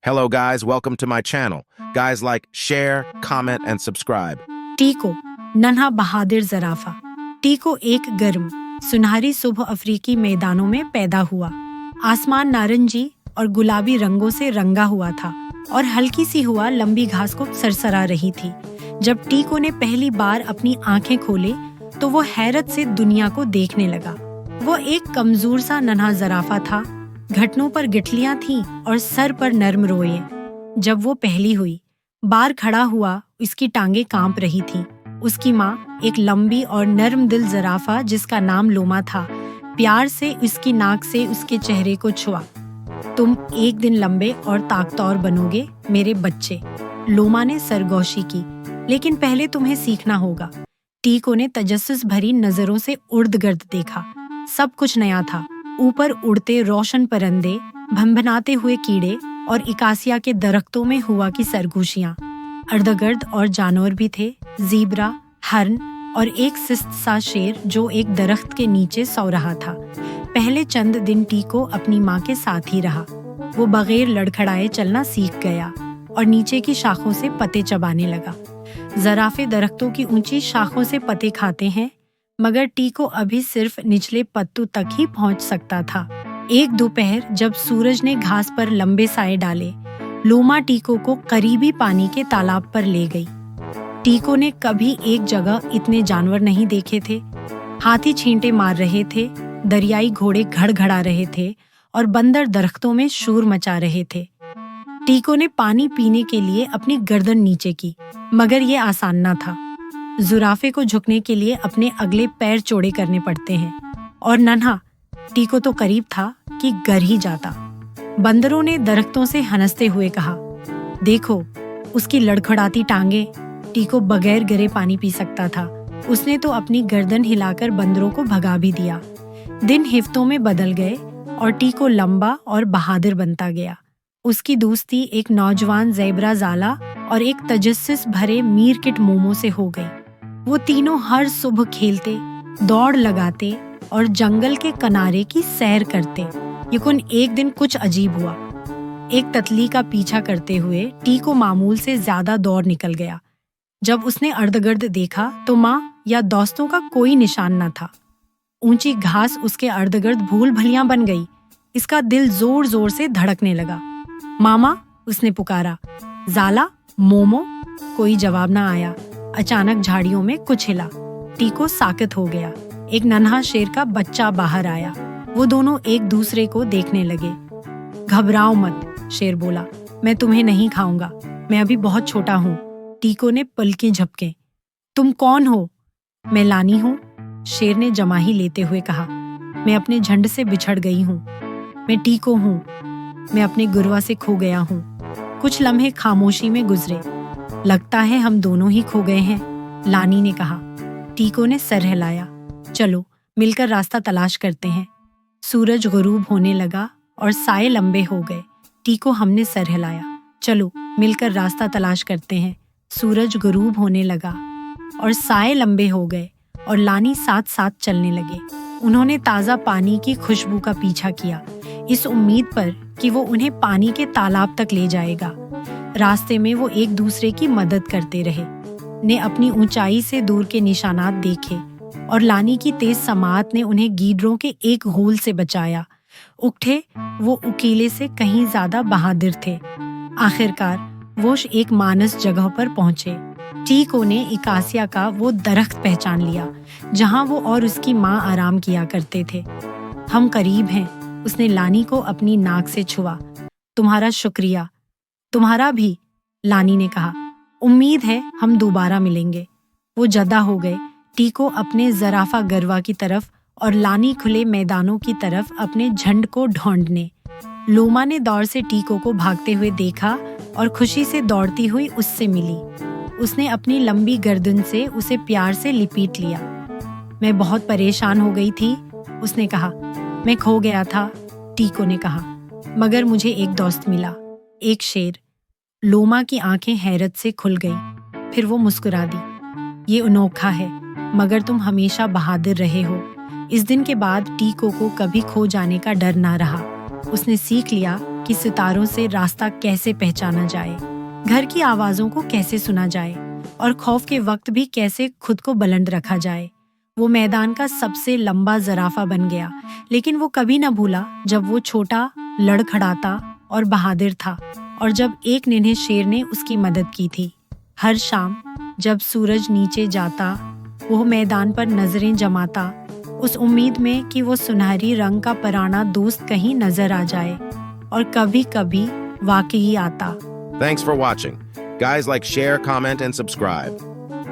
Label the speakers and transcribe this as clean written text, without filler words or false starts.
Speaker 1: Hello guys, welcome to my channel. Guys like, share, comment and subscribe.
Speaker 2: टीको, नन्हा बहादुर ज़राफ़ा। टीको एक गर्म, सुनहरी सुबह अफ्रीकी मैदानों में पैदा हुआ। आसमान नारंगी और गुलाबी रंगों से रंगा हुआ था और हल्की सी हवा लंबी घास को सरसरा रही थी। जब टीको ने पहली बार अपनी आंखें खोले तो वो हैरत से दुनिया को देखने लगा। वो एक कमजोर सा नन्हा ज़राफ़ा था, घुटनों पर गिठलियां थीं और सर पर नर्म रोए। जब वो पहली हुई, बार खड़ा हुआ, इसकी टांगें कांप रही थीं। उसकी माँ, एक लंबी और नर्म दिल ज़राफ़ा जिसका नाम लोमा था, प्यार से उसकी नाक से उसके चेहरे को छुआ। तुम एक दिन लंबे और ताकतवर बनोगे मेरे बच्चे, लोमा ने सरगोशी की, लेकिन पहले तुम्हें सीखना होगा। टीको ने तजस्सुस भरी नजरों से उर्द-गिर्द देखा। सब कुछ नया था। ऊपर उड़ते रोशन परिंदे, भनभनाते हुए कीड़े और इकासिया के दरख्तों में हुआ की सरगोशियां। अर्धगर्द और जानवर भी थे, ज़ीब्रा, हर्न और एक सिस्त सा शेर जो एक दरख्त के नीचे सो रहा था। पहले चंद दिन टीको अपनी माँ के साथ ही रहा। वो बगैर लड़खड़ाए चलना सीख गया और नीचे की शाखों से पत्ते चबाने लगा। ज़राफ़े दरख्तों की ऊंची शाखों से पत्ते खाते हैं, मगर टीको अभी सिर्फ निचले पत्तों तक ही पहुंच सकता था। एक दोपहर जब सूरज ने घास पर लंबे साए डाले, लोमा टीको को करीबी पानी के तालाब पर ले गई। टीको ने कभी एक जगह इतने जानवर नहीं देखे थे। हाथी छींटे मार रहे थे, दरियाई घोड़े घड़घड़ा रहे थे और बंदर दरख्तों में शोर मचा रहे थे। टीको ने पानी पीने के लिए अपनी गर्दन नीचे की, मगर ये आसान न था। ज़ुराफ़े को झुकने के लिए अपने अगले पैर चौड़े करने पड़ते हैं, और नन्हा टीको तो करीब था कि गिर ही जाता। बंदरों ने दरख्तों से हंसते हुए कहा, देखो उसकी लड़खड़ाती टांगे। टीको बगैर गिरे पानी पी सकता था। उसने तो अपनी गर्दन हिलाकर बंदरों को भगा भी दिया। दिन हिफ्तों में बदल गए और टीको लंबा और बहादुर बनता गया। उसकी दोस्ती एक नौजवान ज़ेब्रा ज़ाला और एक तजस्सुस भरे मीरकिट मोमो से हो गई। वो तीनों हर सुबह खेलते, दौड़ लगाते और जंगल के किनारे की सैर करते। लेकिन एक दिन कुछ अजीब हुआ। एक तितली का पीछा करते हुए टीको मामूल से ज्यादा दौड़ निकल गया। जब उसने अर्धगिर्द देखा तो माँ या दोस्तों का कोई निशान न था। ऊंची घास उसके अर्धगिर्द भूल भलियां बन गई। इसका दिल जोर जोर से धड़कने लगा। मामा, उसने पुकारा। ज़ाला, मोमो। कोई जवाब न आया। अचानक झाड़ियों में कुछ हिला। टीको साकित हो गया। एक नन्हा शेर का बच्चा बाहर आया। वो दोनों एक दूसरे को देखने लगे। घबराओ मत, शेर बोला, मैं तुम्हें नहीं खाऊंगा, मैं अभी बहुत छोटा हूँ। टीको ने पलकें झपके। तुम कौन हो? मैं लानी हूँ, शेर ने जमाही लेते हुए कहा। मैं अपने झंड से बिछड़ गई हूँ। मैं टीको हूँ, मैं अपने गुरवा से खो गया हूँ। कुछ लम्हे खामोशी में गुजरे। लगता है हम दोनों ही खो गए हैं, लानी ने कहा। टीको ने सर हिलाया। चलो मिलकर रास्ता तलाश करते हैं। सूरज गुरूब होने लगा और साए लंबे हो गए। टीको, हमने सर हिलाया। चलो मिलकर रास्ता तलाश करते हैं। सूरज गुरूब होने लगा और साए लंबे हो गए और लानी साथ साथ चलने लगे। उन्होंने ताज़ा पानी की खुशबू का पीछा किया, इस उम्मीद पर कि वो उन्हें पानी के तालाब तक ले जाएगा। रास्ते में वो एक दूसरे की मदद करते रहे। ने अपनी ऊंचाई से दूर के निशानात देखे और लानी की तेज समाअत ने उन्हें गीदड़ों के एक घोल से बचाया। उठे वो उकीले से कहीं ज्यादा बहादुर थे। आखिरकार वो एक मानस जगह पर पहुंचे। टीको ने इकासिया का वो दरख्त पहचान लिया जहां वो और उसकी माँ आराम किया करते थे। हम करीब हैं, उसने लानी को अपनी नाक से छुआ। तुम्हारा शुक्रिया। तुम्हारा भी, लानी ने कहा। उम्मीद है हम दोबारा मिलेंगे। वो जदा हो गए, टीको अपने ज़राफ़ा गरवा की तरफ और लानी खुले मैदानों की तरफ अपने झंड को ढूंढने। लोमा ने दौड़ से टीको को भागते हुए देखा और खुशी से दौड़ती हुई उससे मिली। उसने अपनी लंबी गर्दन से उसे प्यार से लिपट लिया। मैं बहुत परेशान हो गई थी, उसने कहा। मैं खो गया था, टीको ने कहा, मगर मुझे एक दोस्त मिला, एक शेर। लोमा की आंखें हैरत से खुल गईं। फिर वो मुस्कुरा दी। ये अनोखा है, मगर तुम हमेशा बहादुर रहे हो। इस दिन के बाद टीको को कभी खो जाने का डर ना रहा। उसने सीख लिया कि सितारों से रास्ता कैसे पहचाना जाए, घर की आवाजों को कैसे सुना जाए और खौफ के वक्त भी कैसे खुद को बुलंद रखा जाए। वो मैदान का सबसे लंबा जराफा बन गया, लेकिन वो कभी न भूला जब वो छोटा, लड़खड़ाता और बहादुर था, और जब एक नन्हे शेर ने उसकी मदद की थी। हर शाम जब सूरज नीचे जाता, वो मैदान पर नजरें जमाता, उस उम्मीद में कि वो सुनहरी रंग का पुराना दोस्त कहीं नजर आ जाए, और कभी-कभी वाकई आता।
Speaker 1: Thanks for watching. Guys, like, share, comment, and subscribe.